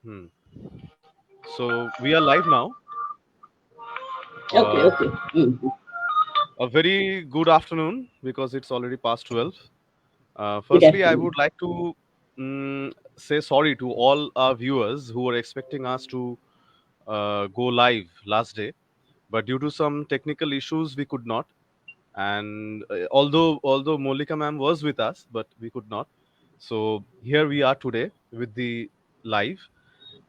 Hmm. So we are live now. Okay, Uh, okay. Mm. a very good afternoon because it's already past 12. Good Firstly, I afternoon. would like to say sorry to all our viewers who were expecting us to go live last day, but due to some technical issues, we could not. And although Mallika ma'am was with us, but we could not. So here we are today with the live.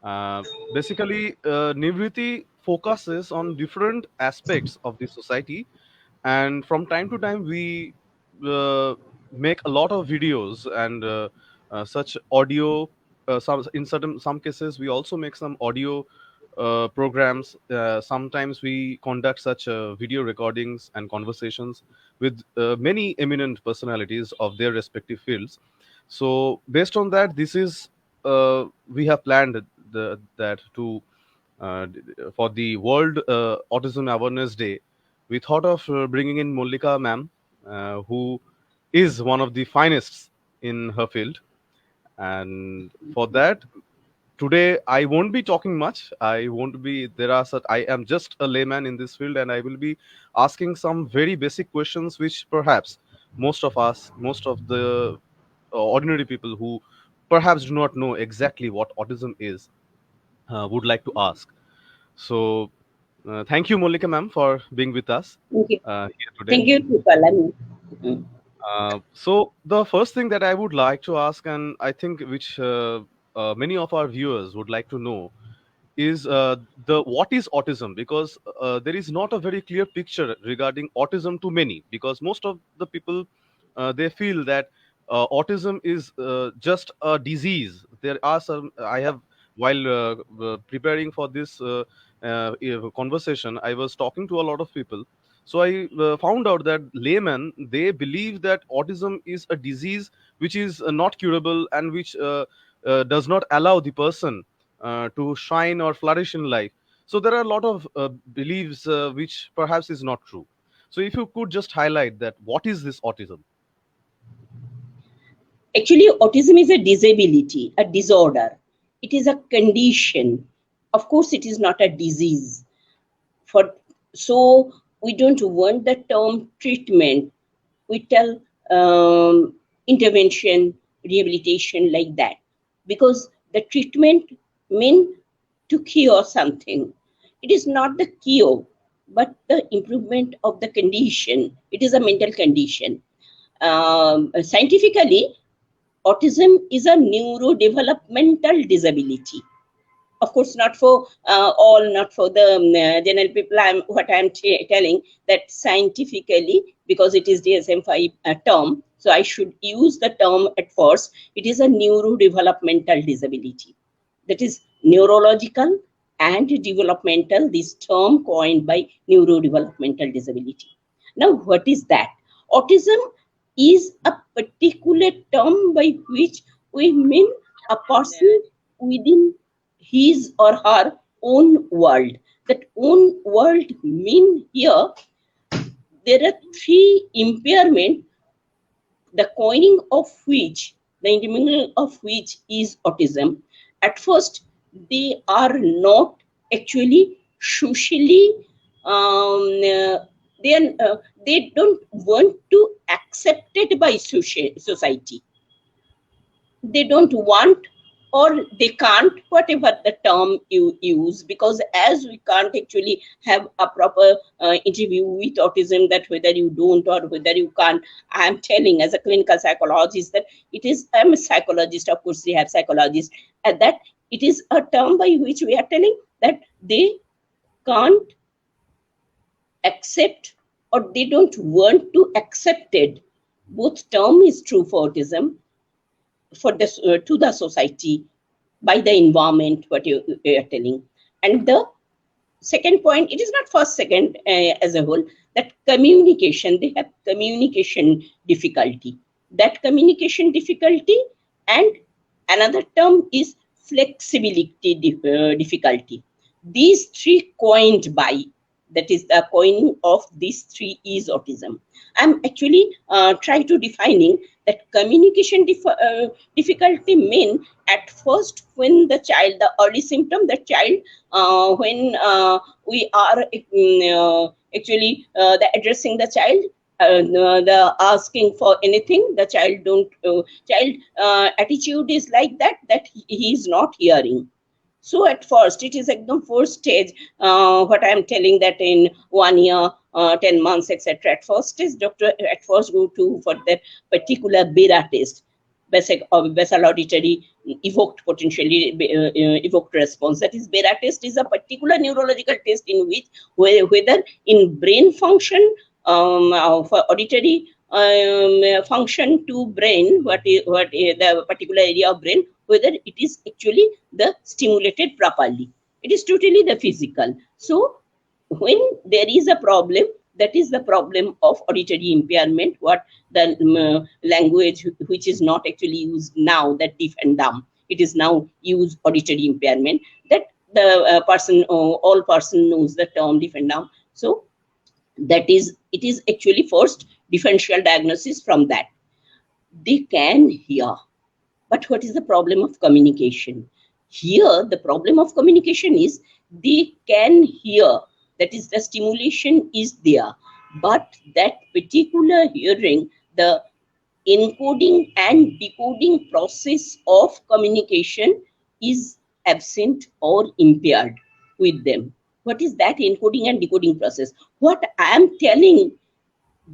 Uh, Basically, Nirvriti focuses on different aspects of the society, and from time to time, we uh, make a lot of videos and such audio. In some cases, we also make some audio programs. Sometimes we conduct such video recordings and conversations with many eminent personalities of their respective fields. So, based on that, this is we have planned that to for the World Autism Awareness Day. We thought of bringing in Mallika ma'am, who is one of the finest in her field. And for that, today I won't be talking much. I won't be. There are such. I am just a layman in this field, and I will be asking some very basic questions, which perhaps most of the ordinary people who perhaps do not know exactly what autism is, would like to ask. So, thank you, Mallika ma'am, for being with us Thank you. here today. Thank you, Tripala. Mm. So, the first thing that I would like to ask, and I think which many of our viewers would like to know, is the what is autism, because there is not a very clear picture regarding autism to many, because most of the people they feel that autism is just a disease. There are some I have while preparing for this conversation, I was talking to a lot of people. So I found out that laymen, they believe that autism is a disease which is not curable, and which does not allow the person to shine or flourish in life. So there are a lot of beliefs which perhaps is not true. So if you could just highlight that, what is this autism? Actually, autism is a disability, a disorder. It is a condition. Of course, it is not a disease. For so we don't want the term treatment. We tell intervention, rehabilitation like that, because the treatment mean to cure something. It is not the cure, but the improvement of the condition. It is a mental condition. Scientifically, autism is a neurodevelopmental disability. Of course, not for all, not for the general people. I'm telling that scientifically, because it is DSM-5 term, so I should use the term at first. It is a neurodevelopmental disability. That is neurological and developmental. This term coined by neurodevelopmental disability. Now, what is that? Autism is a particular term by which we mean a person within his or her own world. That own world mean here there are three impairment, the coining of which, the intermingling of which is autism. At first, they are not actually socially, they, they don't want to accepted by society. They don't want, or they can't, whatever the term you use, because as we can't actually have a proper interview with autism, that whether you don't or whether you can't, I am telling as a clinical psychologist that it is, I'm a psychologist, of course we have psychologists, and that it is a term by which we are telling that they can't accept, or they don't want to accept it. Both term is true for autism, for this to the society, by the environment, what you are telling. And the second point, it is not first, second, as a whole, that communication, they have communication difficulty, that communication difficulty. And another term is flexibility difficulty. These three coined by That is the coining of these three E's autism. I'm actually trying to defining that communication difficulty mean at first when the child, the early symptom, the child, when we are actually the addressing the child, the asking for anything, the child don't child attitude is like that, that he is not hearing. So at first, it is the first stage. What I am telling that in 1 year, 10 months, etc. At first stage, doctor at first go to for that particular beta test, basal auditory evoked potentially evoked response. That is, beta test is a particular neurological test in which whether in brain function for auditory function to brain, what is the particular area of brain, whether it is actually the stimulated properly. It is totally the physical. So when there is a problem, that is the problem of auditory impairment, what the language which is not actually used now, that deaf and dumb, it is now used auditory impairment, that the person, all person knows the term deaf and dumb. So that is, it is actually first differential diagnosis. From that they can hear, but what is the problem of communication? Here, the problem of communication is they can hear, that is, the stimulation is there, but that particular hearing, the encoding and decoding process of communication is absent or impaired with them. What is that encoding and decoding process? What I am telling,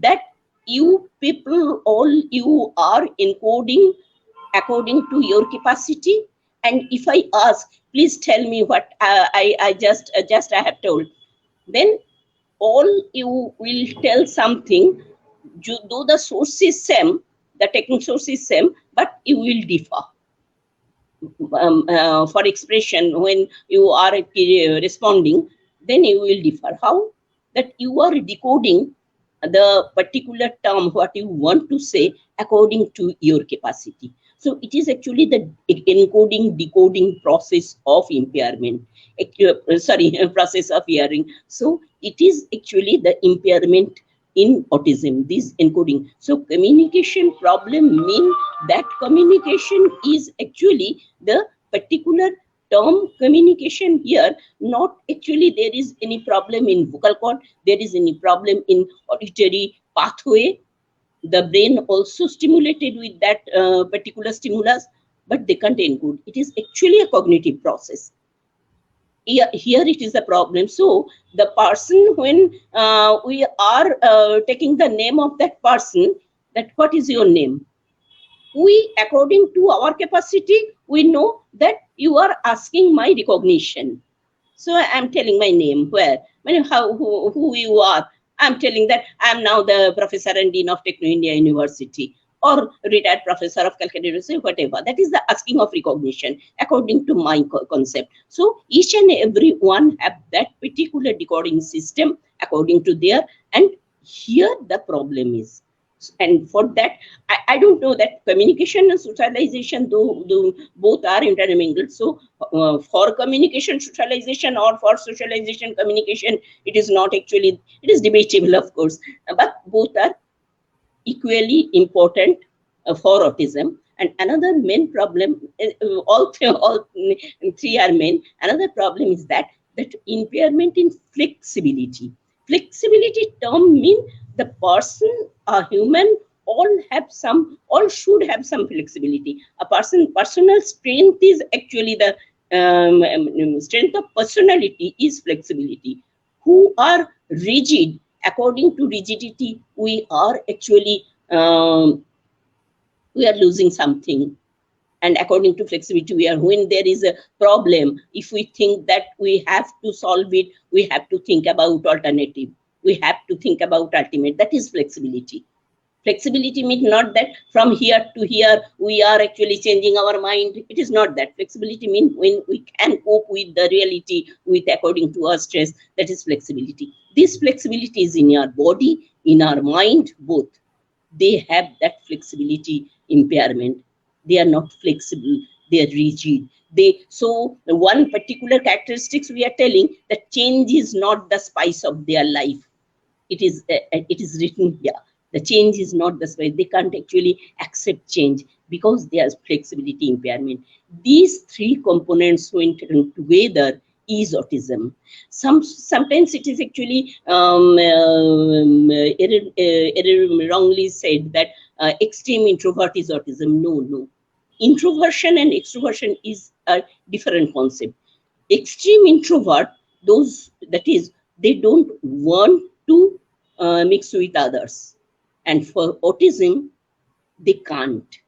that you people, all you are encoding according to your capacity. And if I ask, please tell me what I just I have told, then all you will tell something, though the source is same, the technical source is same, but you will differ. For expression, when you are responding, then you will differ. How? That you are decoding the particular term, what you want to say, according to your capacity. So it is actually the encoding, decoding process of impairment, process of hearing. So it is actually the impairment in autism, this encoding. So communication problem mean that communication is actually the particular term communication here, not actually there is any problem in vocal cord, there is any problem in auditory pathway, the brain also stimulated with that particular stimulus, but they can't encode. It is actually a cognitive process. Here it is a problem. So the person, when we are taking the name of that person, that what is your name, we, according to our capacity, we know that you are asking my recognition. So I'm telling my name, where, who you are. I'm telling that I'm now the Professor and Dean of Techno India University, or retired professor of Calcutta University, whatever. That is the asking of recognition according to my concept. So each and every one have that particular decoding system according to their, and here the problem is. And for that, I don't know that communication and socialization, though both are intermingled. So for communication socialization, or for socialization communication, it is not actually, it is debatable, of course, but both are equally important for autism. And another main problem, all three are main. Another problem is that impairment in flexibility. Flexibility term mean the person, a human, all should have some flexibility. A personal strength is actually the strength of personality is flexibility. Who are rigid, according to rigidity, we are actually we are losing something. And according to flexibility, we are, when there is a problem, if we think that we have to solve it, we have to think about alternative, we have to think about ultimate. That is flexibility. Flexibility means not that from here to here we are actually changing our mind. It is not that. Flexibility means when we can cope with the reality with according to our stress. That is flexibility. This flexibility is in our body, in our mind, both. They have that flexibility impairment. They are not flexible they are rigid. So one particular characteristics we are telling that change is not the spice of their life. It is written here. The change is not the spice. They can't actually accept change because there's flexibility impairment. These three components when taken together is autism. Sometimes it is actually wrongly said that extreme introvert is autism. No, no. Introversion and extroversion is a different concept. Extreme introvert, those that is, they don't want to mix with others, and for autism, they can't.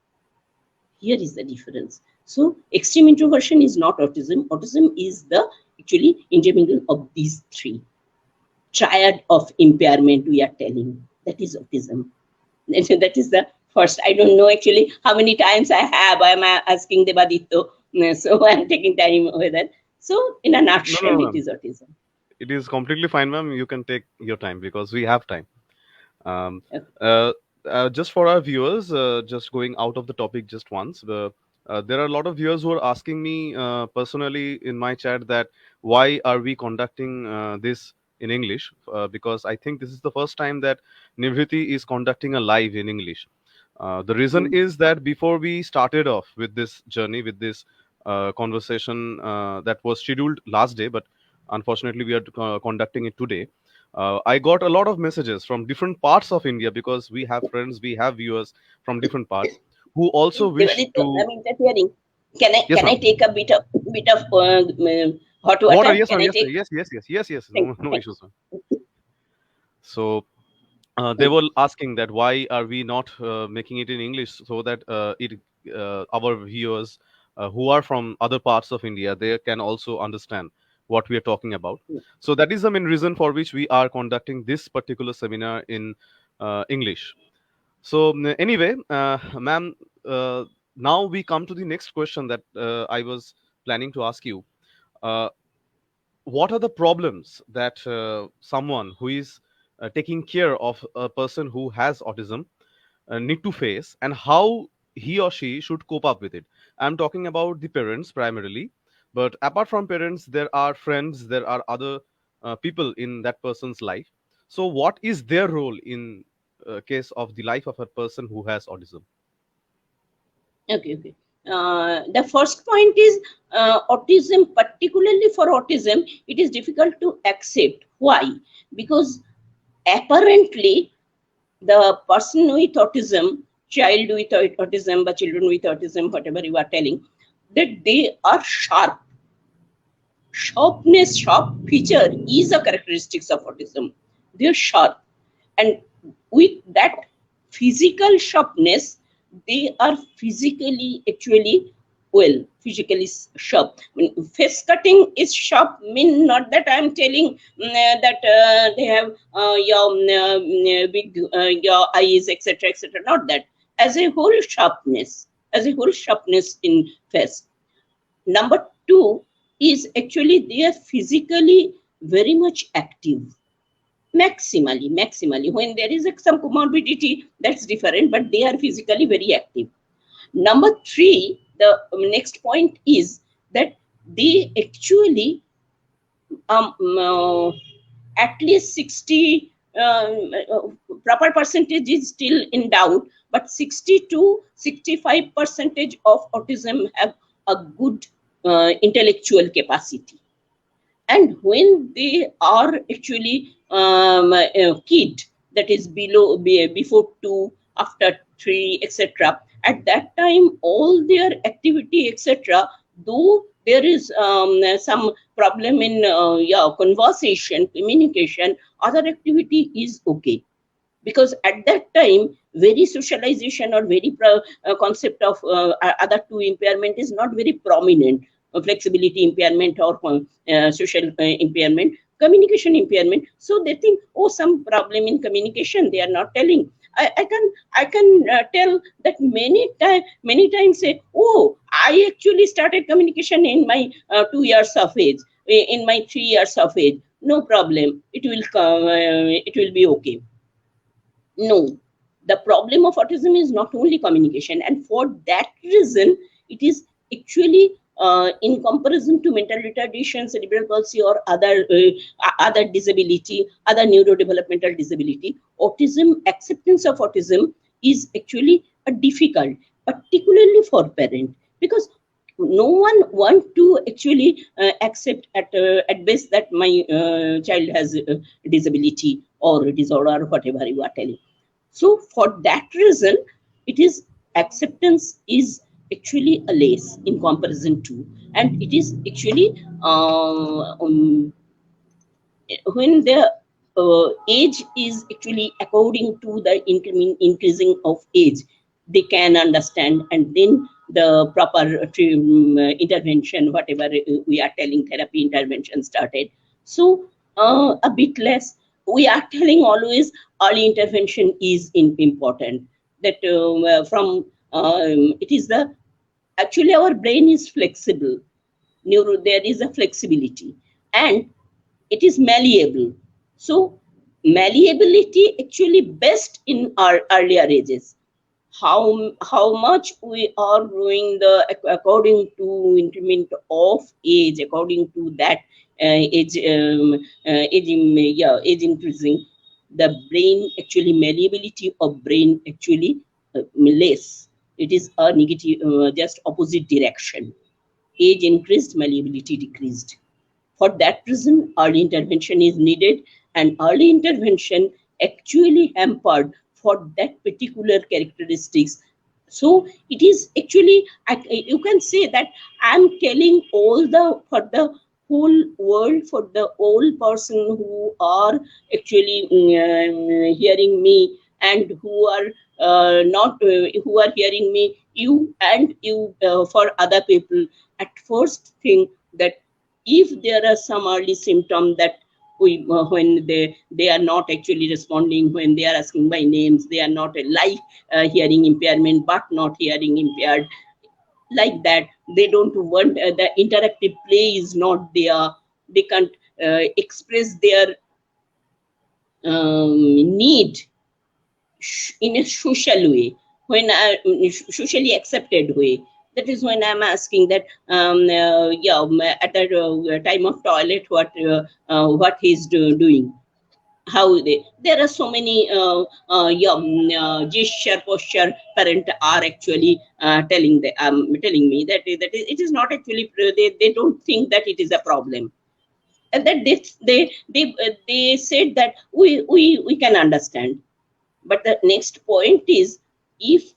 Here is the difference. So extreme introversion is not autism. Autism is the actually intermingle of these three triad of impairment we are telling. That is autism. That is the first. I don't know actually how many times I'm asking Devaditto, so I'm taking time with that. So in a No, no, nutshell, no, it ma'am. is autism. It is completely fine, ma'am. You can take your time because we have time. Um, Okay. uh, just for our viewers, just going out of the topic just once, there are a lot of viewers who are asking me personally in my chat that why are we conducting this in English? Because I think this is the first time that Nirvriti is conducting a live in English. The reason Mm. is that before we started off with this journey, with this conversation that was scheduled last day, but unfortunately we are conducting it today. I got a lot of messages from different parts of India because we have friends, we have viewers from different parts who also wish Devaditto, to. I'm interfering. Yes, Can I ma'am. take a bit of hot Water. water? Yes, Can ma'am. I Yes, take? ma'am. Yes, yes, yes, yes, yes. Thank, No, no thank issues, ma'am. So they were asking that why are we not making it in English so that our viewers who are from other parts of India, they can also understand what we are talking about. you. So that is the main reason for which we are conducting this particular seminar in English. So anyway, ma'am, now we come to the next question that I was planning to ask you. Uh, what are the problems that someone who is taking care of a person who has autism need to face, and how he or she should cope up with it? I'm talking about the parents primarily, but apart from parents, there are friends, there are other people in that person's life. So what is their role in case of the life of a person who has autism? Okay, okay. The first point is autism, particularly for autism, it is difficult to accept. Why? Because apparently the person with autism, child with autism, but children with autism, whatever you are telling, that they are sharp. Sharpness, sharp feature is a characteristics of autism. They are sharp, and with that physical sharpness, they are physically actually well, physically sharp. When face cutting is sharp, mean not that I am telling that they have your big your eyes, etc., etc. Not that. As a whole sharpness, as a whole sharpness in face. Number two is actually they are physically very much active. Maximally. When there is some comorbidity, that's different, but they are physically very active. Number three, the next point is that they actually at least 60 proper percentage is still in doubt, but 60 to 65 percentage of autism have a good intellectual capacity. And when they are actually a kid, that is before 2, after 3, etc., at that time all their activity, etc., though there is some problem in conversation, communication, other activity is okay, because at that time very socialization or very concept of other two impairment is not very prominent. Flexibility impairment or social impairment, communication impairment, so they think, oh, some problem in communication, they are not telling. I can tell that many times say, oh, I actually started communication in my 2 years of age, in my 3 years of age, no problem, it will come, it will be okay. No, the problem of autism is not only communication, and for that reason, it is actually, in comparison to mental retardation, cerebral palsy, or other disability, other neurodevelopmental disability, autism, acceptance of autism is actually a difficult, particularly for parent, because no one want to actually accept at best that my child has a disability or disorder, whatever you are telling. So for that reason, it is acceptance is actually a less in comparison to, and it is actually when the age is actually according to the increasing of age, they can understand, and then the proper intervention, whatever we are telling, therapy intervention started. So a bit less. We are telling always early intervention is important. That from it is the actually our brain is flexible. There is a flexibility, and it is malleable. So malleability actually best in our earlier ages. How much we are growing the according to increment of age, according to that age increasing, the brain actually malleability of brain actually less. It is a negative, just opposite direction. Age increased, malleability decreased. For that reason, early intervention is needed, and early intervention actually hampered for that particular characteristics. So it is actually, you can say that I'm telling all the for the whole world, for the all person who are actually hearing me, and who are not who are hearing me, you and you, for other people. At first think that if there are some early symptoms that when they are not actually responding, when they are asking by names, they are not like hearing impairment but not hearing impaired, like that, they don't want the interactive play is not there, they can't express their need in a social way, when socially accepted way. That is when I'm asking that at the time of toilet, what he's doing, how there are so many gesture posture parent are actually telling me that it is not actually, they don't think that it is a problem, and that they said that we can understand. But the next point is, if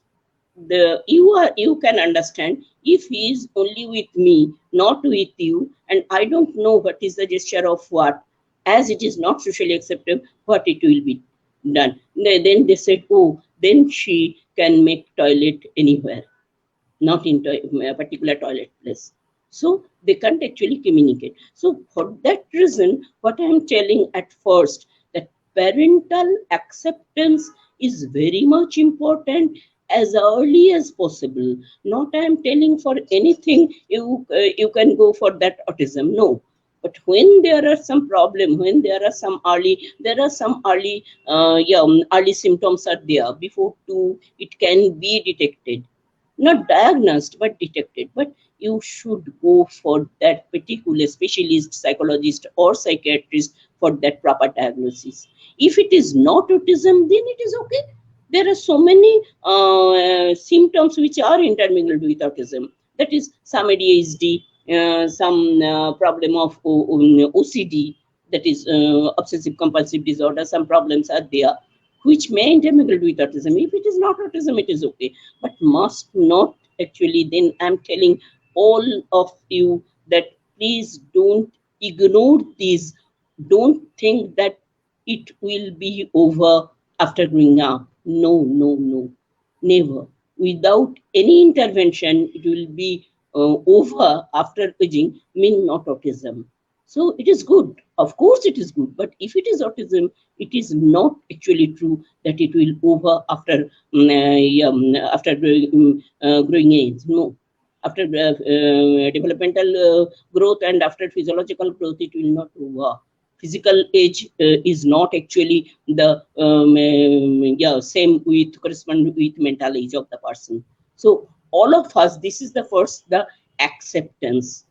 you can understand, if he is only with me, not with you, and I don't know what is the gesture of what, as it is not socially acceptable, what it will be done. Then they said, oh, then she can make toilet anywhere, not in a particular toilet place. So they can't actually communicate. So for that reason, what I am telling at first, that parental acceptance is very much important as early as possible. Not I am telling for anything you can go for that autism. No. But when there are some problem, when there are some early symptoms are there before it can be detected, not diagnosed but detected. But you should go for that particular specialist, psychologist or psychiatrist, for that proper diagnosis. If it is not autism, then it is okay. There are so many symptoms which are intermingled with autism. That is some ADHD, some problem of OCD, that is obsessive compulsive disorder. Some problems are there which may intermingle with autism. If it is not autism, it is okay, but must not actually. Then I'm telling all of you that please don't ignore these. Don't think that it will be over after growing up. No, no, no, never. Without any intervention, it will be over after aging, mean not autism. So it is good. Of course, it is good. But if it is autism, it is not actually true that it will over after growing age. No, after developmental growth and after physiological growth, it will not over. Physical age is not actually the same with correspond with mental age of the person. So all of us, this is the first, the acceptance,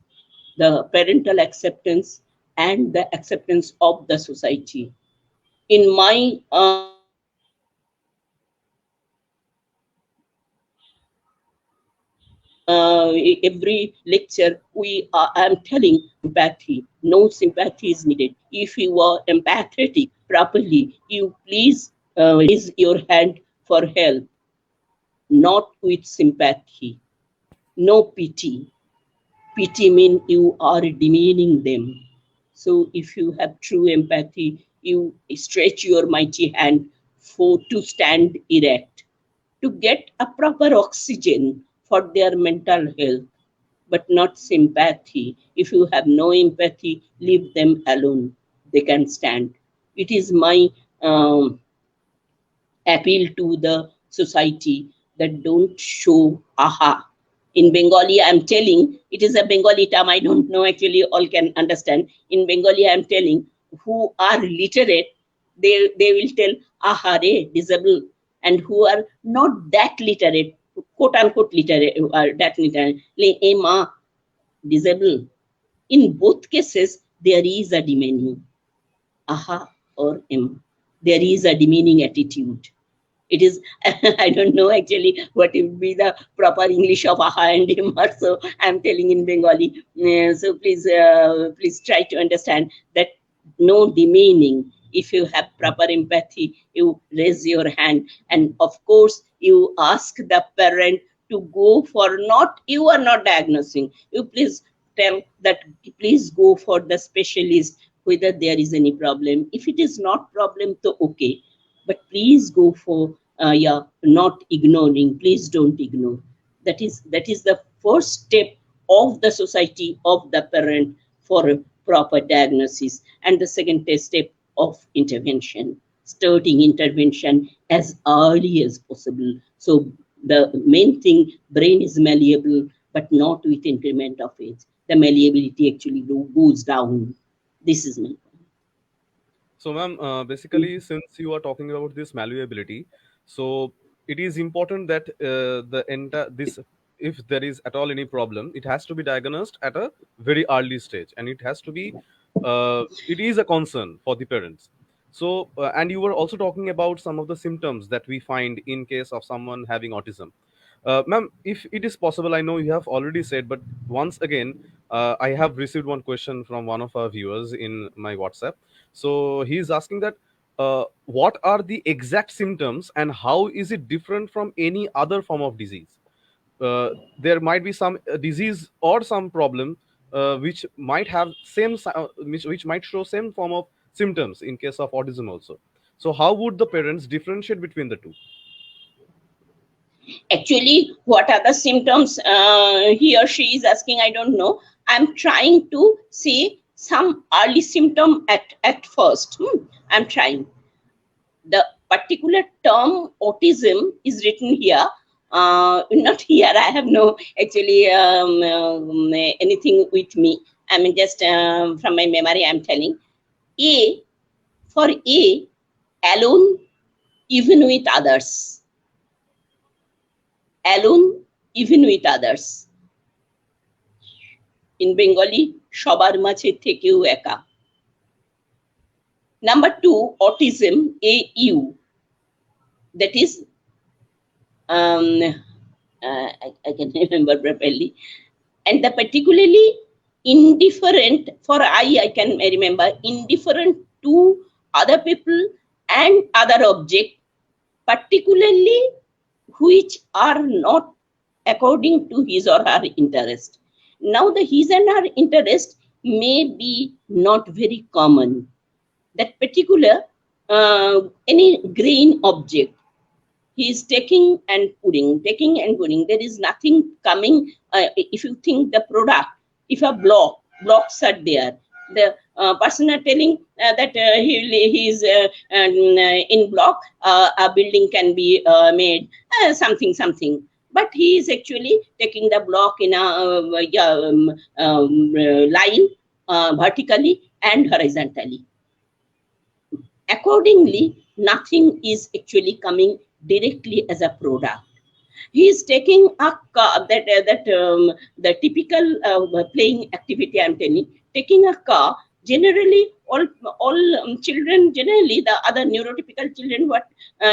the parental acceptance and the acceptance of the society. In my every lecture, I'm telling empathy. No sympathy is needed. If you are empathetic properly, you please raise your hand for help, not with sympathy. No pity. Pity means you are demeaning them. So if you have true empathy, you stretch your mighty hand for to stand erect, to get a proper oxygen for their mental health, but not sympathy. If you have no empathy, leave them alone. They can stand. It is my appeal to the society that don't show aha. In Bengali, I'm telling, it is a Bengali term, I don't know actually all can understand. In Bengali, I'm telling, who are literate, they will tell aha re, disabled, and who are not that literate, quote unquote literate, that literate, le ema, disabled. In both cases, there is a demeaning, aha or em. There is a demeaning attitude. It is I don't know actually what would be the proper English of aha and immer, so I'm telling in Bengali. So please try to understand that no demeaning. If you have proper empathy, you raise your hand, and of course you ask the parent to go for, not, you are not diagnosing, you please tell that please go for the specialist whether there is any problem. If it is not problem, so okay, but please go for yeah, not ignoring. Please don't ignore. That is the first step of the society, of the parent, for a proper diagnosis, and the second step of intervention, starting intervention as early as possible. So the main thing, brain is malleable, but not with increment of age. The malleability actually goes down. This is my So, ma'am, basically, since you are talking about this malleability, so it is important that the entire this, if there is at all any problem, it has to be diagnosed at a very early stage, and it has to be, it is a concern for the parents. So, and you were also talking about some of the symptoms that we find in case of someone having autism. Ma'am, if it is possible, I know you have already said, but once again, I have received one question from one of our viewers in my WhatsApp. So he is asking that what are the exact symptoms and how is it different from any other form of disease? There might be some disease or some problem which might have which might show same form of symptoms in case of autism also. So how would the parents differentiate between the two? actually what are the symptoms he or she is asking, I don't know. I'm trying to see some early symptom at first. I'm trying. The particular term autism is written here, not here, I have no actually anything with me. I mean, just from my memory I'm telling. A, for A, alone, even with others. Alone, even with others. In Bengali, সবার মাঝে থেকেও একা. Number 2, autism, AU, that is I can remember properly, and the particularly indifferent, for I can remember, indifferent to other people and other object, particularly which are not according to his or her interest. Now the his and her interest may be not very common. That particular any grain object, he is taking and putting, taking and putting. There is nothing coming. If you think the product, if a blocks are there, the person are telling that he is in block, a building can be made, something. But he is actually taking the block in a line, vertically and horizontally. Accordingly, nothing is actually coming directly as a product. He is taking a car, the typical playing activity I'm telling, taking a car. Generally, all children, generally the other neurotypical children, what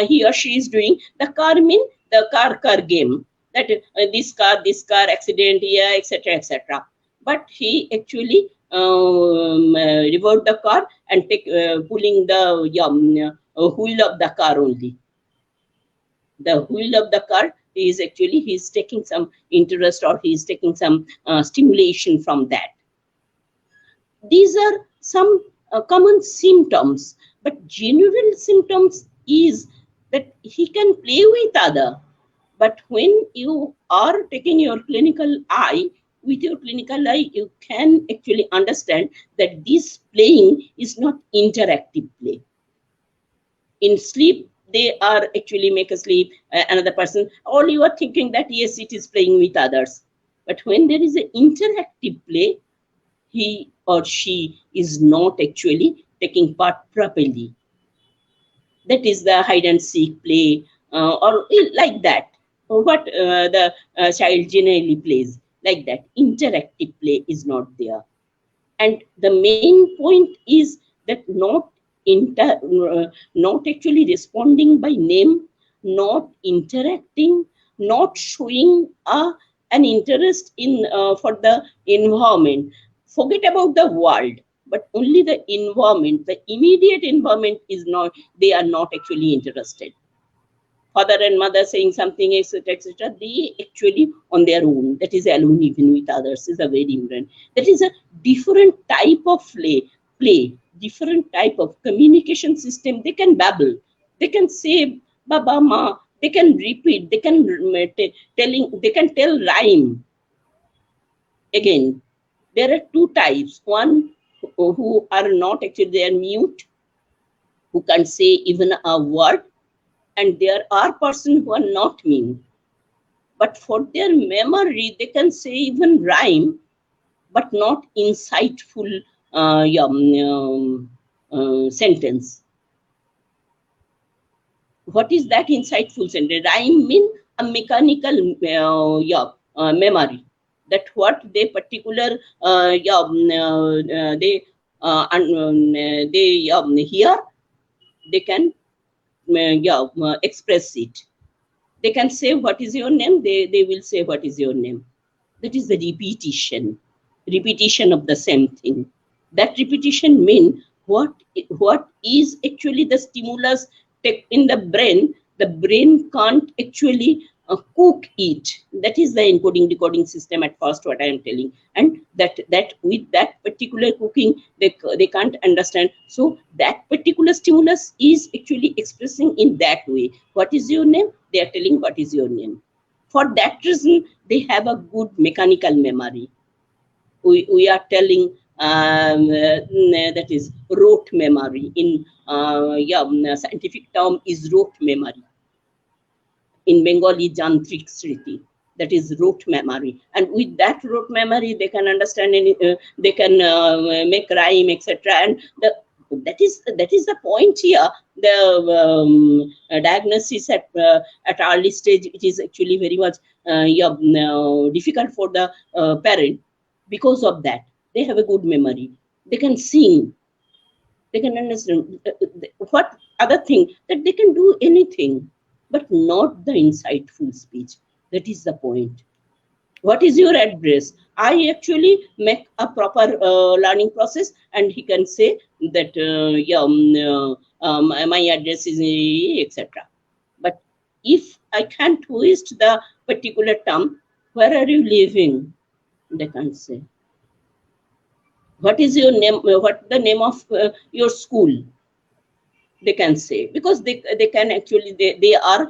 he or she is doing, the car mean the car game. That this car accident here, etc., etc. But he actually revert the car and take pulling the wheel of the car only. The wheel of the car is actually he's taking some interest, or he's taking some stimulation from that. These are some common symptoms, but general symptoms is that he can play with other. But when you are taking your clinical eye, with your clinical eye, you can actually understand that this playing is not interactive play. In sleep, they are actually make asleep another person. All you are thinking that yes, it is playing with others. But when there is an interactive play, he or she is not actually taking part properly. That is the hide and seek play, or like that. What the child generally plays, like that. Interactive play is not there. And the main point is that not actually responding by name, not interacting, not showing an interest in for the environment. Forget about the world, but only the environment, the immediate environment is not, they are not actually interested. Father and mother saying something, etc., etc., they actually on their own, that is alone, even with others, is a very different. That is a different type of different type of communication system. They can babble, they can say Baba, Ma, they can repeat, they can they can tell rhyme. Again, there are two types. One who are not actually, they are mute, who can't say even a word, and there are persons who are not mute. But for their memory, they can say even rhyme, but not insightful sentence. What is that insightful sentence? Rhyme mean a mechanical memory. That what they particular they hear, they can express it. They can say what is your name, they will say what is your name. That is the repetition of the same thing. That repetition means what is actually the stimulus in the brain can't actually cook it. That is the encoding decoding system at first, what I am telling. And that with that particular cooking, they can't understand. So that particular stimulus is actually expressing in that way. What is your name? They are telling what is your name. For that reason, they have a good mechanical memory. We are telling that is rote memory. In scientific term is rote memory. In Bengali, Jantrik Sriti. That is rote memory. And with that rote memory, they can understand they can make rhyme, etc. And that is the point here. The diagnosis at early stage, it is actually very much difficult for the parent. Because of that, they have a good memory. They can sing. They can understand. What other thing, that they can do anything, but not the insightful speech. That is the point. What is your address? I actually make a proper learning process, and he can say that my address is etc. But if I can't twist the particular term, where are you living? They can't say. What is your name? What the name of your school? They can say, because they can actually they are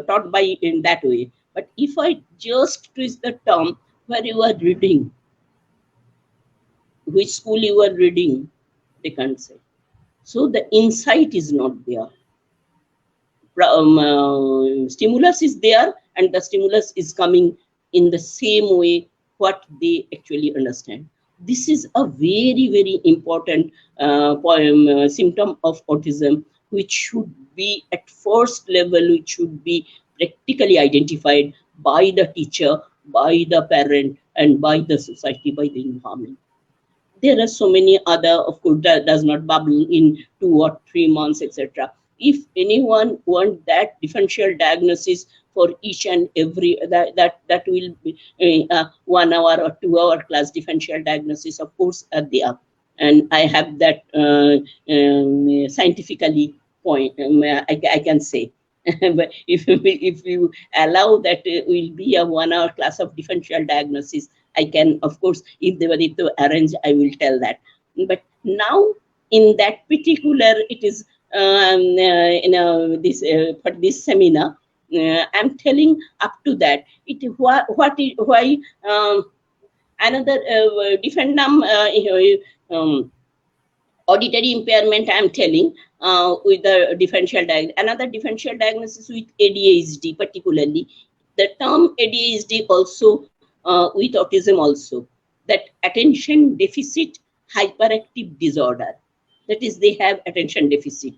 taught by in that way. But if I just twist the term, where you are reading, which school you are reading, they can't say. So the insight is not there. Stimulus is there, and the stimulus is coming in the same way what they actually understand. This is a very, very important symptom of autism, which should be at first level, which should be practically identified by the teacher, by the parent, and by the society, by the environment. There are so many other, of course, that does not bubble in 2 or 3 months, etc. If anyone want that differential diagnosis for each and every, that will be 1 hour or 2 hour class differential diagnosis, of course, are there. And I have that scientifically point, I can say. But if you allow that will be a 1 hour class of differential diagnosis, I can, of course, if they were to arrange, I will tell that. But now, in that particular, it is this for this seminar, I'm telling up to that. It what is why another different um, auditory impairment I'm telling with the differential diagnosis. Another differential diagnosis with ADHD, particularly the term ADHD also with autism also, that attention deficit hyperactive disorder. That is, they have attention deficit.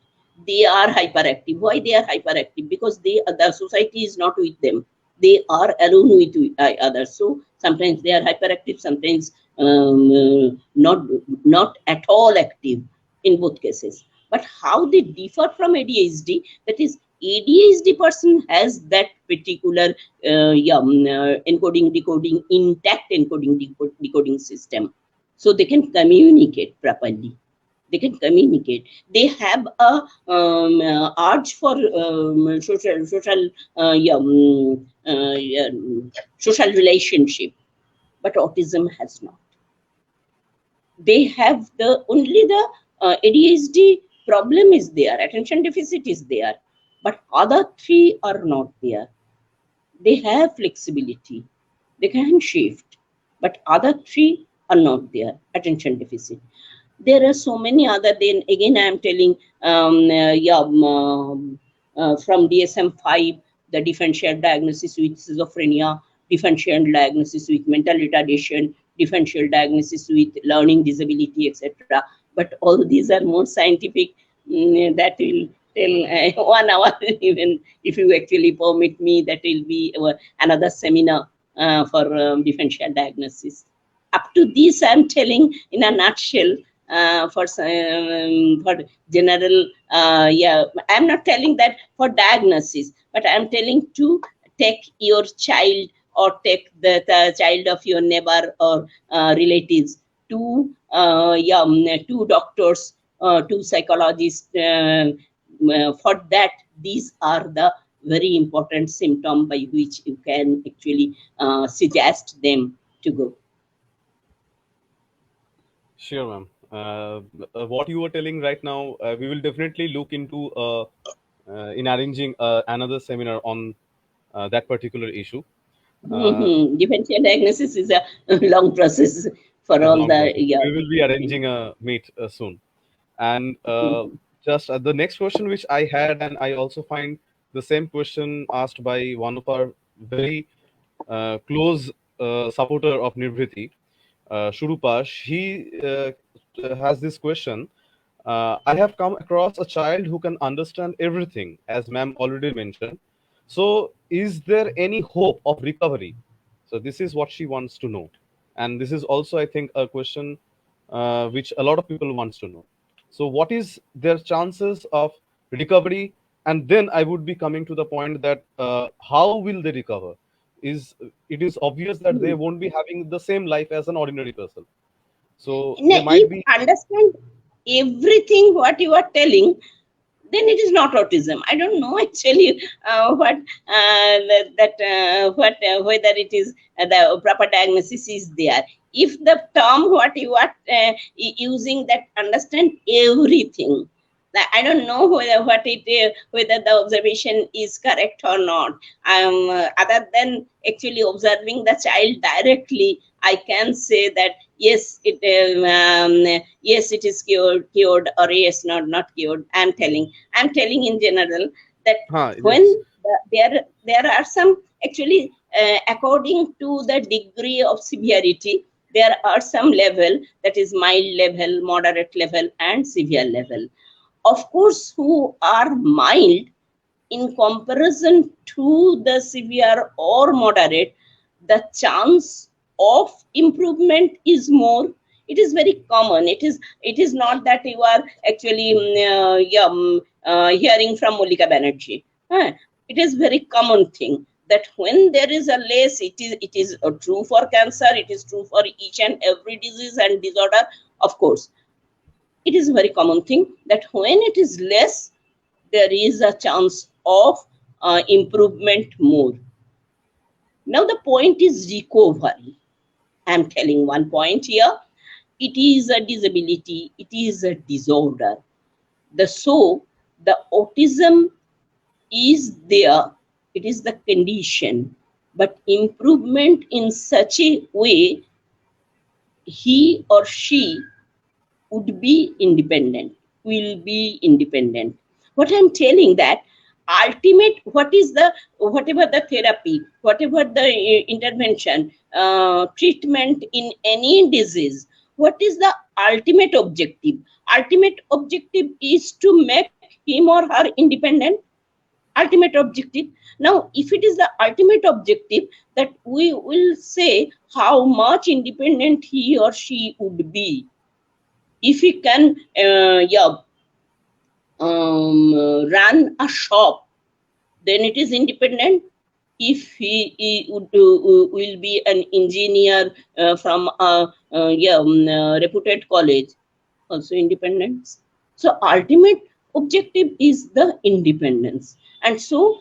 They are hyperactive. Why they are hyperactive? Because the society is not with them. They are alone with others. So sometimes they are hyperactive, sometimes not at all active in both cases. But how they differ from ADHD, that is, ADHD person has that particular encoding decoding, intact encoding decoding system, so they can communicate properly. They can communicate. They have a urge for social relationship, but autism has not. They have the only the ADHD problem is there, attention deficit is there, but other three are not there. They have flexibility, they can shift, but other three are not there, attention deficit. There are so many other, then again I am telling from DSM-5, the differential diagnosis with schizophrenia, differential diagnosis with mental retardation, differential diagnosis with learning disability, etc. But all these are more scientific, that will tell 1 hour. Even if you actually permit me, that will be another seminar for differential diagnosis. Up to this, I'm telling in a nutshell. For general, I'm not telling that for diagnosis, but I'm telling to take your child or take the child of your neighbor or relatives to to doctors, to psychologists. For that, these are the very important symptom by which you can actually suggest them to go. Sure, ma'am. What you were telling right now, we will definitely look into in arranging another seminar on that particular issue. Differential diagnosis is a long process for Is all long the process. We will be arranging a meet soon. And just the next question which I had, and I also find the same question asked by one of our very close supporter of Nirvriti, Shurupa. He has this question. I have come across a child who can understand everything, as ma'am already mentioned. So, is there any hope of recovery? So, this is what she wants to know, and this is also, I think, a question which a lot of people wants to know. So, what is their chances of recovery? And then I would be coming to the point that how will they recover? Is it is obvious that they won't be having the same life as an ordinary person. So they might if be. understand everything what you are telling, then it is not autism. I don't know actually what what whether it is the proper diagnosis is there. If the term what you are using, that understand everything, I don't know whether whether the observation is correct or not. Other than actually observing the child directly, I can say that yes, yes, it is cured, or yes, not cured. I'm telling in general that when Yes. there are some actually according to the degree of severity, there are some level, that is mild level, moderate level, and severe level. Of course, who are mild, in comparison to the severe or moderate, the chance of improvement is more. It is very common. It is not that you are actually hearing from Mallika Banerjee. It is very common thing that when there is a less, it is true for cancer, it is true for each and every disease and disorder, of course. It is a very common thing that when it is less, there is a chance of improvement more. Now the point is recovery. I am telling one point here. It is a disability, it is a disorder. The autism is there, it is the condition, but improvement in such a way he or she would be independent, will be independent. What I'm telling that ultimate, what is the, whatever the therapy, whatever the intervention, treatment in any disease, what is the ultimate objective? Ultimate objective is to make him or her independent. Ultimate objective. Now if it is the ultimate objective, that we will say how much independent he or she would be if he can run a shop, then it is independent. If he will be an engineer from a reputed college, also independence. So ultimate objective is the independence, and so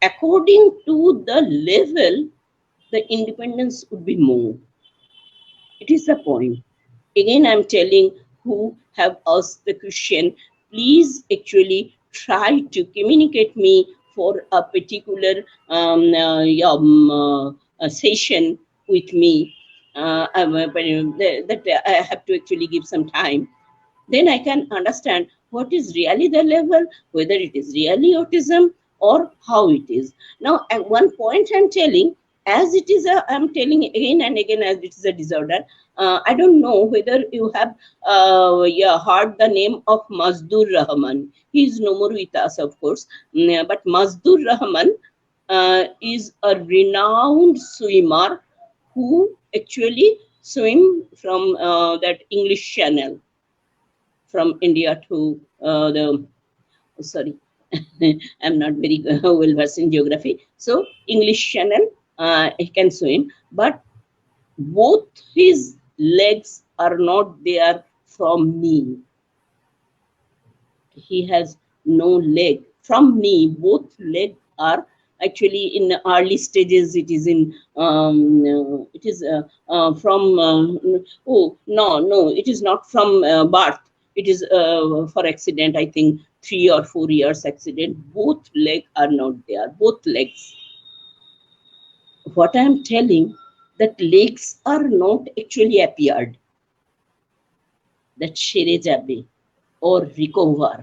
according to the level, the independence would be more. It is the point. Again, I'm telling who have asked the question, please actually try to communicate me for a particular session with me. That I have to actually give some time. Then I can understand what is really the level, whether it is really autism or how it is. Now, at one point I'm telling, as it is I'm telling again and again, as it is a disorder. I don't know whether you have heard the name of Mazdur Rahman. He is no more with us, of course. But Mazdur Rahman is a renowned swimmer who actually swim from that English Channel, from India to sorry, I'm not very well versed in geography. So English Channel, he can swim, but both his legs are not there from knee. He has no leg from knee. Both legs are actually in early stages. It is in it is from oh no, it is not from birth. It is for accident, I think 3 or 4 years accident. Both legs are not there, both legs. What I am telling, that legs are not actually appeared, that সেরে যাবে or recover,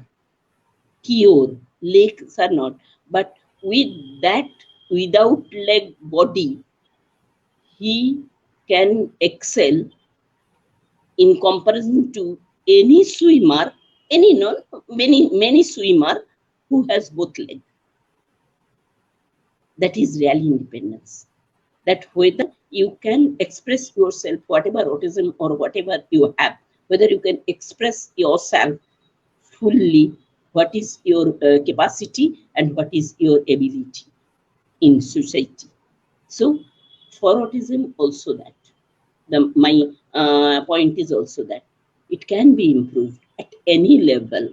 cure, legs are not. But with that, without leg body, he can excel in comparison to any swimmer, many swimmer who has both legs. That is really independence. That whether you can express yourself, whatever autism or whatever you have, whether you can express yourself fully, what is your capacity and what is your ability in society. So for autism also, that my point is also that it can be improved at any level,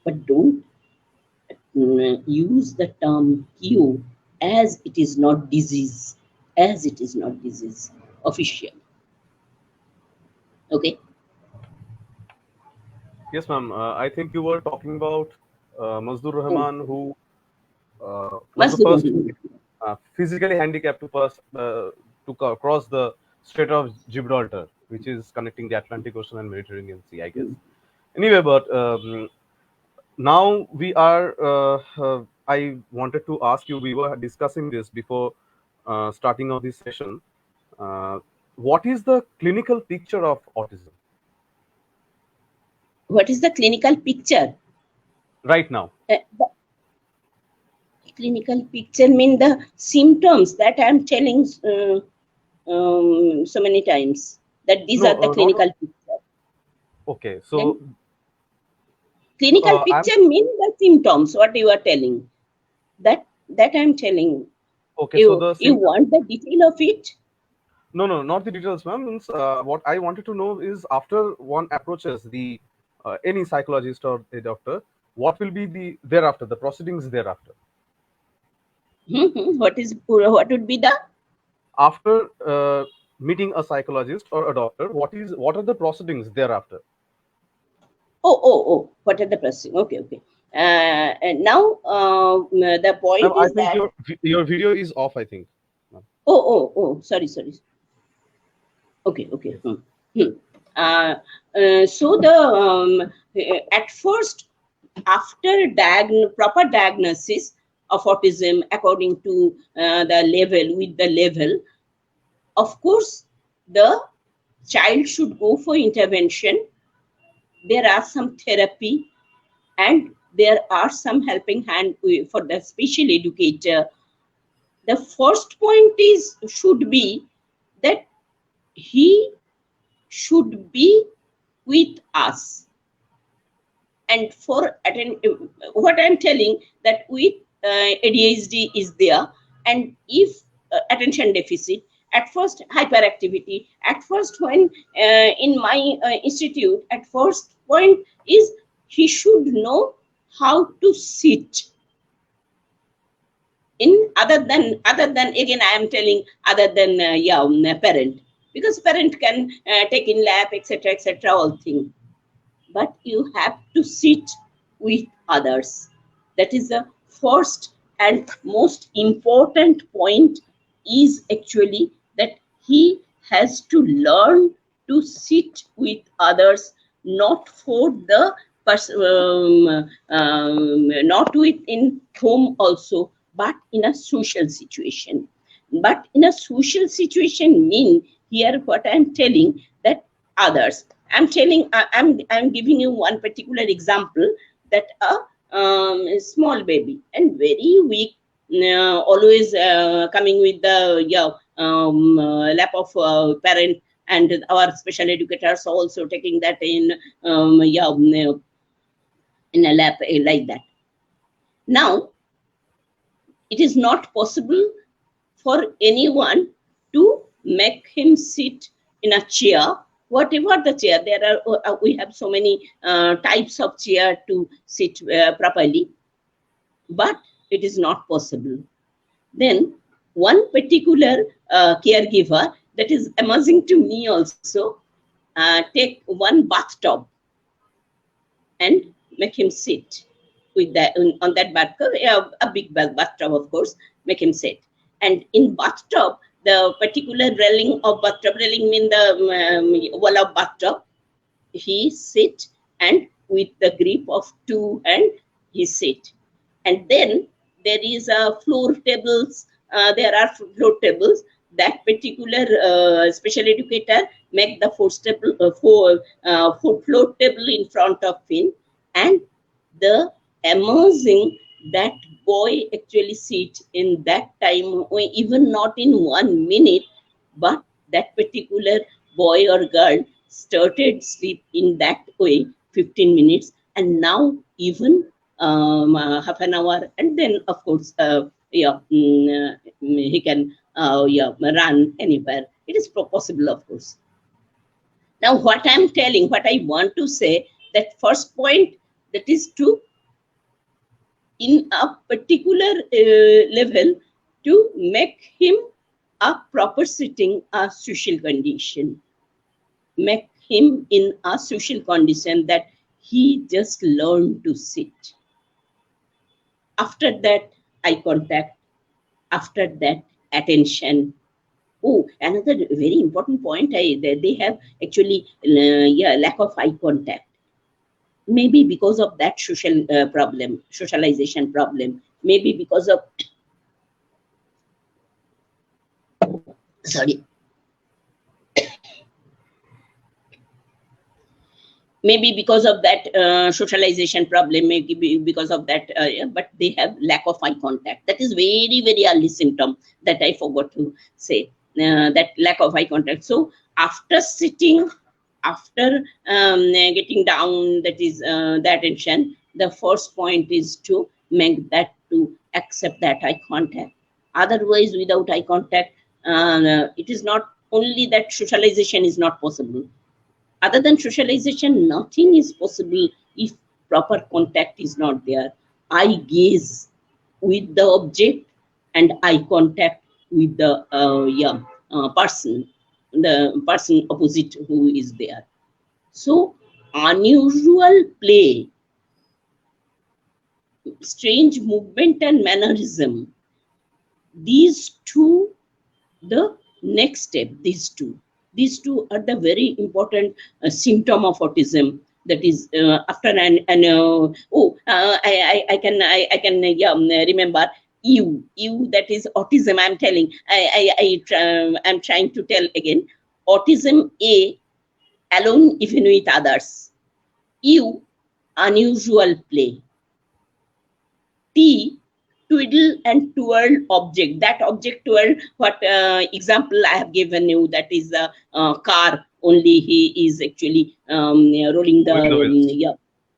but don't use the term cure, as it is not disease, as it is not disease officially. Okay. Yes, ma'am. I think you were talking about Mazdur Rahman, who was the Must do first something. physically handicapped to cross the Strait of Gibraltar, which is connecting the Atlantic Ocean and Mediterranean Sea, I guess. Anyway, but now we are. I wanted to ask you. We were discussing this before starting of this session. Uh, what is the clinical picture of autism What is the clinical picture? right now? Uh, Clinical picture mean the symptoms that I'm telling so many times, that these No, are the not clinical picture. okay. Then So clinical I'm picture mean the symptoms, what you are telling. That I'm telling. okay. So the You symptom. want the detail of it? No, no, not the details, ma'am. Means, what I wanted to know is after one approaches the any psychologist or a doctor, what will be the thereafter, the proceedings thereafter? What would be the After meeting a psychologist or a doctor, what are the proceedings thereafter? what are the processing? Okay. And now the Ma'am, point I is think that your video is off. I think. Ma'am. sorry. Okay. Yes. Hmm. Uh, so the at first, after proper diagnosis of autism according to the level, with the level, of course the child should go for intervention. There are some therapy, and there are some helping hand for the special educator. The first point is should be that he should be with us. And for what I'm telling, that with ADHD is there, and if attention deficit, at first hyperactivity, at first when in my institute, at first point is he should know how to sit in, other than again I am telling, other than parent, because parent can take in lap, etc all thing, but you have to sit with others. That is the first and most important point, is actually that he has to learn to sit with others, not for the not within home also, but in a social situation. But in a social situation mean, here what I'm telling, that others, I'm giving you one particular example, that a small baby and very weak, always coming with the lap of parent, and our special educators are also taking that in in a lap, like that. Now it is not possible for anyone to make him sit in a chair, whatever the chair. There are we have so many types of chair to sit properly, but it is not possible. Then one particular caregiver, that is amazing to me also, take one bathtub and make him sit with that, on that bathtub, a big bathtub, of course, make him sit. And in bathtub, the particular railing of bathtub, railing mean the wall of bathtub, he sit, and with the grip of two hand he sit. And then there is a floor tables, there are floor tables, that particular special educator make the floor table in front of him, and the amazing, that boy actually sit in that time, or even not in 1 minute, but that particular boy or girl started sleep in that way 15 minutes, and now even half an hour, and then of course he can run anywhere. It is possible, of course. Now what I'm telling, what I want to say, that first point, that is to, in a particular level, to make him a proper sitting, a social condition, make him in a social condition, that he just learn to sit. After that, eye contact. After that, attention. Oh, another very important point, they have actually lack of eye contact. Maybe because of that social problem, socialization problem. Maybe because of, sorry, maybe because of that socialization problem, maybe because of that, but they have lack of eye contact. That is very, very early symptom that I forgot to say, that lack of eye contact. So after sitting, after getting down, that is the attention, the first point is to make that to accept that eye contact. Otherwise, without eye contact, it is not only that socialization is not possible. Other than socialization, nothing is possible if proper contact is not there. Eye gaze with the object and eye contact with the person, the person opposite who is there. So unusual play, strange movement and mannerism, these two, the next step, these two are the very important symptom of autism. That is after I can remember you, that is autism. I'm telling, I'm trying to tell again. Autism A, alone even with others. U, unusual play. T, twiddle and twirl object. That object twirl, what example I have given you, that is the car, only he is actually rolling the Moving the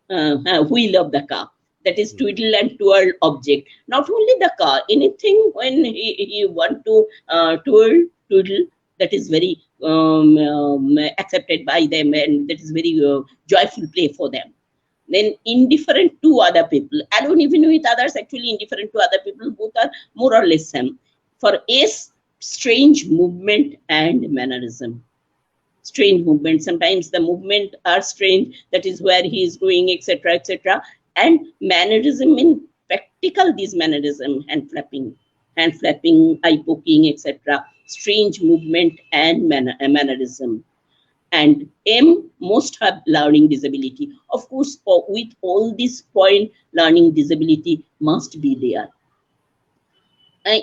wheels. wheel of the car. That is Hmm. twiddle and twirl object. Not only the car, anything when he want to twirl, twiddle, that is very accepted by them, and that is very joyful play for them. Then indifferent to other people, alone even with others, actually indifferent to other people, both are more or less same. For S, strange movement and mannerism. Strange movement, sometimes the movement are strange, that is where he is going, etc., etc. And mannerism in practical, these mannerism, hand flapping, eye poking, etc. Strange movement and mannerism. And M, most have learning disability. Of course, with all this point, learning disability must be there.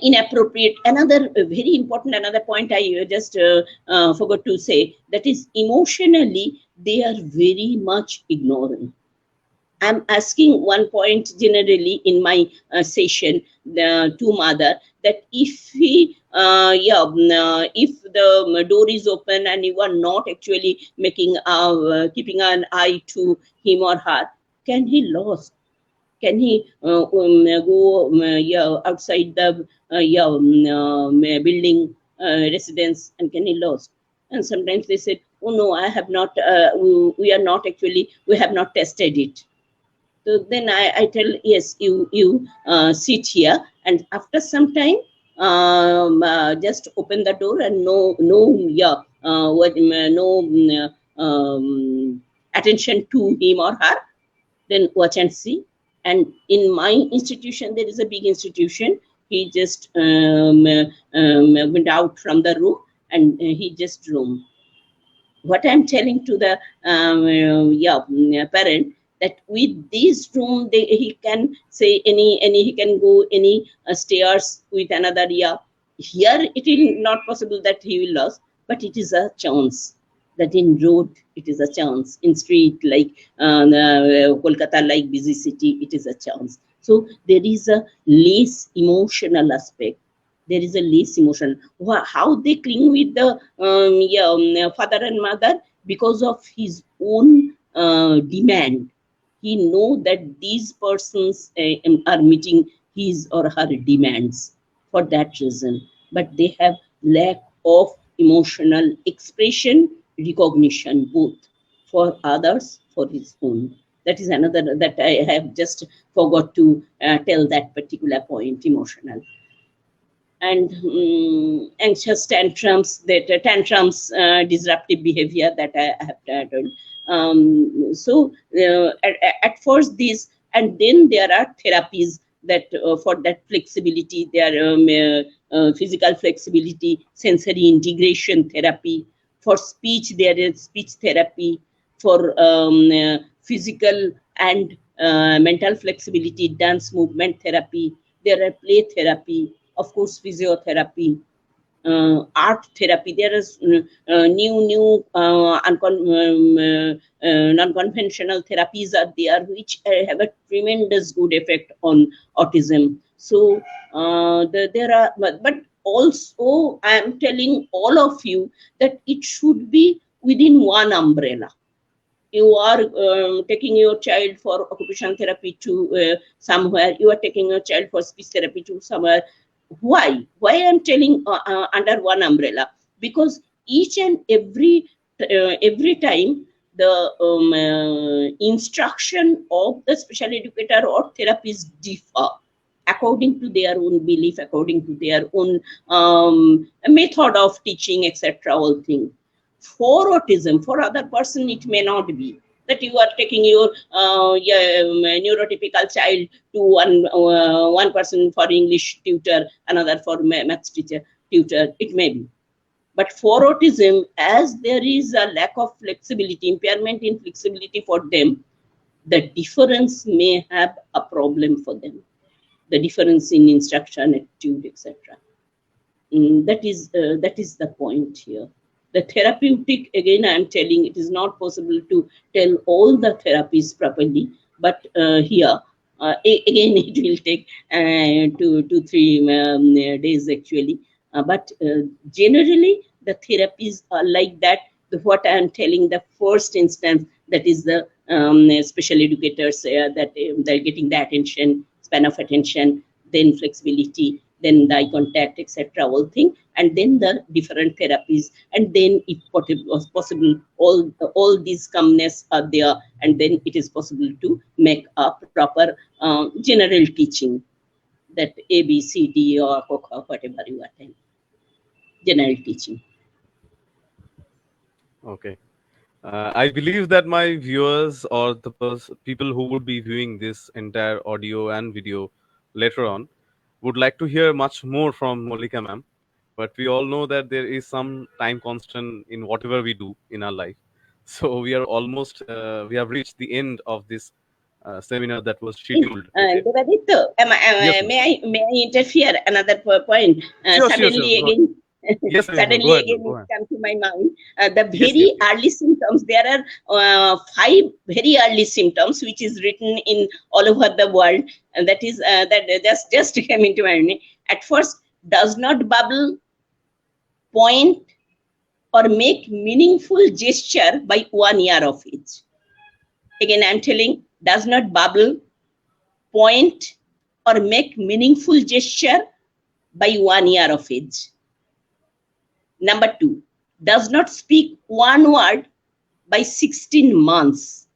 Inappropriate, another very important, another point I just forgot to say, that is emotionally they are very much ignorant. I'm asking one point generally in my session to mother, that if he, if the door is open and you are not actually making, keeping an eye to him or her, can he lost? Can he go outside the building residence, and can he lost? And sometimes they said, oh no, I have not, we are not actually, we have not tested it. So then I tell, yes, you sit here, and after some time, just open the door and no attention to him or her, then watch and see. And in my institution, there is a big institution. He just went out from the room, and he just roamed. What I'm telling to the parent, that with this room, he can say any he can go any stairs with another. Here it is not possible that he will lose, but it is a chance. That in road it is a chance, in street like Kolkata, like busy city, it is a chance. So there is a less emotional aspect, there is a less emotion. How they cling with the father and mother, because of his own demand. He know that these persons are meeting his or her demands for that reason, but they have lack of emotional expression, recognition, both for others, for his own. That is another that I have just forgot to tell, that particular point, emotional. And anxious tantrums, that tantrums, disruptive behavior, that I have titled. So at first these, and then there are therapies that for that flexibility, there are physical flexibility, sensory integration therapy. For speech, there is speech therapy. For physical and mental flexibility, dance movement therapy. There are play therapy, of course, physiotherapy, art therapy. There is new non-conventional therapies are there, which have a tremendous good effect on autism. So there are, but also I am telling all of you that it should be within one umbrella. You are taking your child for occupational therapy to somewhere, you are taking your child for speech therapy to somewhere. Why I'm telling under one umbrella? Because each and every time the instruction of the special educator or therapist differ according to their own belief, according to their own method of teaching, etc. All things. For autism, for other person it may not be that you are taking your neurotypical child to one person for English tutor, another for maths teacher tutor, it may be. But for autism, as there is a lack of flexibility, impairment in flexibility for them, the difference may have a problem for them, the difference in instruction, attitude, etc. That is the point here. The therapeutic, again I am telling, it is not possible to tell all the therapies properly, but here again it will take 2 3 days actually. But generally the therapies are like that. What I am telling, the first instance, that is the special educators that they're getting the attention, span of attention, then flexibility, then the eye contact, etc. All thing, and then the different therapies, and then if was possible, all these calmness are there, and then it is possible to make a proper general teaching, that A B C D or whatever you attend, general teaching. Okay. I believe that my viewers or the people who would be viewing this entire audio and video later on would like to hear much more from Mallika ma'am. But we all know that there is some time constant in whatever we do in our life. So we are almost, we have reached the end of this seminar that was scheduled. Okay. Devaditto, Yes, ma'am. may I interfere another point? Sure, sure, sure. Suddenly again, Yes, ma'am. suddenly Go ahead, again ma'am. Go it ahead. come to my mind. The Yes, very yes, yes. early symptoms. There are 5 very early symptoms which is written in all over the world, and that is that just came into my mind. At first, does not bubble, point, or make meaningful gesture by 1 year of age. Again, I'm telling, does not bubble, point, or make meaningful gesture by 1 year of age. Number 2, does not speak one word by 16 months.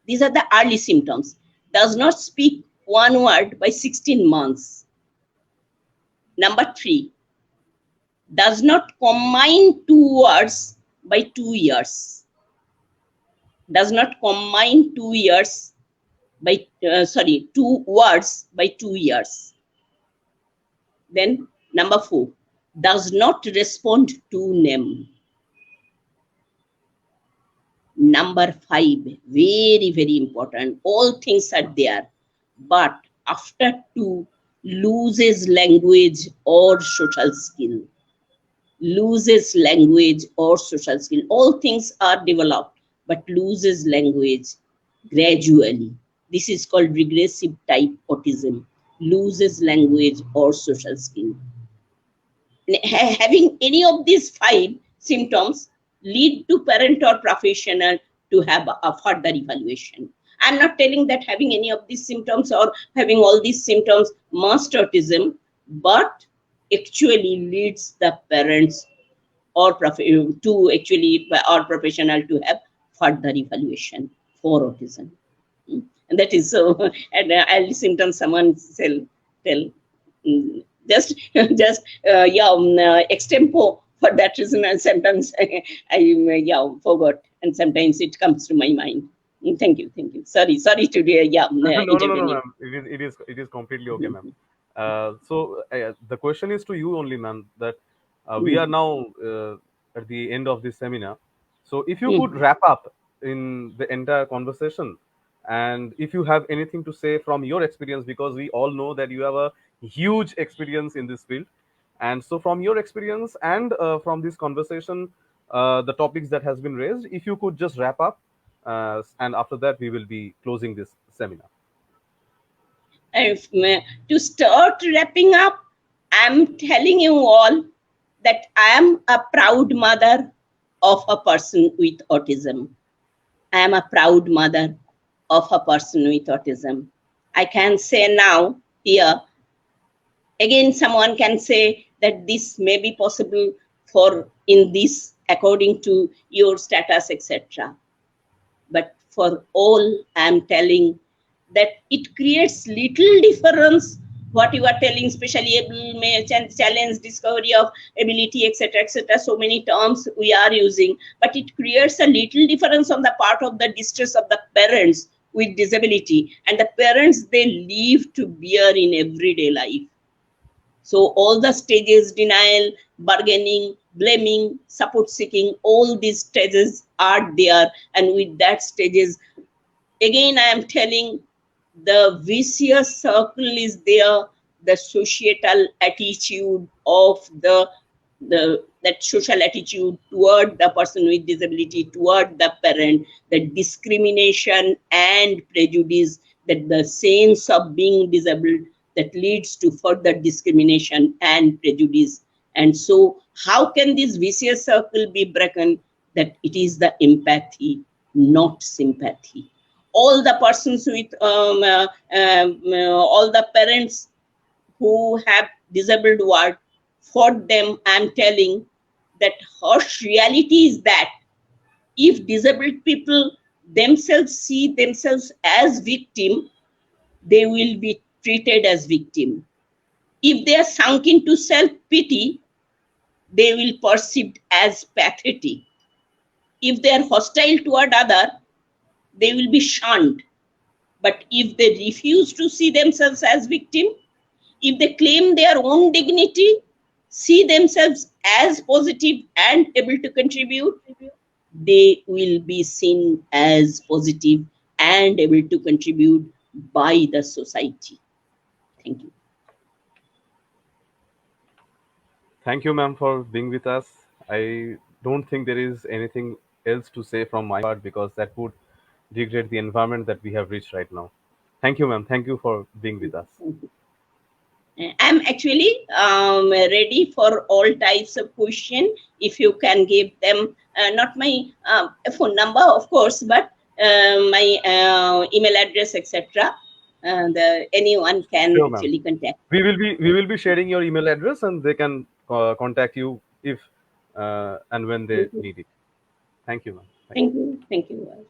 These are the early symptoms. Does not speak one word by 16 months. Number 3, does not combine 2 words by 2 years. Does not combine 2 years by, 2 words by 2 years. Then number 4, does not respond to name. Number 5, very, very important. All things are there, but after 2, loses language or social skill. Loses language or social skill. All things are developed, but loses language gradually. This is called regressive type autism. Loses language or social skill. Having any of these 5 symptoms lead to parent or professional to have a further evaluation. I'm not telling that having any of these symptoms or having all these symptoms must autism, but actually leads the parents or to actually or professional to have further evaluation for autism. And that is so. And early symptoms, someone tell just just extempo for that reason. And sometimes I forgot, and sometimes it comes to my mind. Thank you, thank you. Sorry to No, no, no, no, intervene. ma'am. It is completely okay, ma'am. So the question is to you only, ma'am. That we are Mm, now at the end of this seminar. So if you could mm. wrap up in the entire conversation, and if you have anything to say from your experience, because we all know that you have a huge experience in this field, And so, from your experience and from this conversation, the topics that has been raised, if you could just wrap up, and after that we will be closing this seminar. If, to start wrapping up, I'm telling you all that I am a proud mother of a person with autism. I am a proud mother of a person with autism. I can say now here, again, someone can say that this may be possible for in this according to your status, etc. But for all, I am telling that it creates little difference what you are telling, especially able may challenge discovery of ability, etc., etc. So many terms we are using, but it creates a little difference on the part of the distress of the parents with disability, and the parents they live to bear in everyday life. So all the stages, denial, bargaining, blaming, support seeking, all these stages are there. And with that stages, again, I am telling the vicious circle is there, the societal attitude of the that social attitude toward the person with disability, toward the parent, the discrimination and prejudice, that the sense of being disabled that leads to further discrimination and prejudice. And so how can this vicious circle be broken? That it is the empathy, not sympathy. All the persons with all the parents who have disabled ward, for them I'm telling that harsh reality is that if disabled people themselves see themselves as victim, they will be treated as victim. If they are sunk into self-pity, they will perceived as pathetic. If they are hostile toward other, they will be shunned. But if they refuse to see themselves as victim, if they claim their own dignity, see themselves as positive and able to contribute, they will be seen as positive and able to contribute by the society. Thank you. Thank you, ma'am, for being with us. I don't think there is anything else to say from my part because that would degrade the environment that we have reached right now. Thank you, ma'am. Thank you for being with us. Thank you. I'm actually ready for all types of question. If you can give them, not my phone number, of course, but my email address, etc. Anyone can Sure, ma'am. actually contact. We will be sharing your email address, and they can contact you if and when they Thank you. need it. Thank you, ma'am. Thank you. Thank you. Thank you.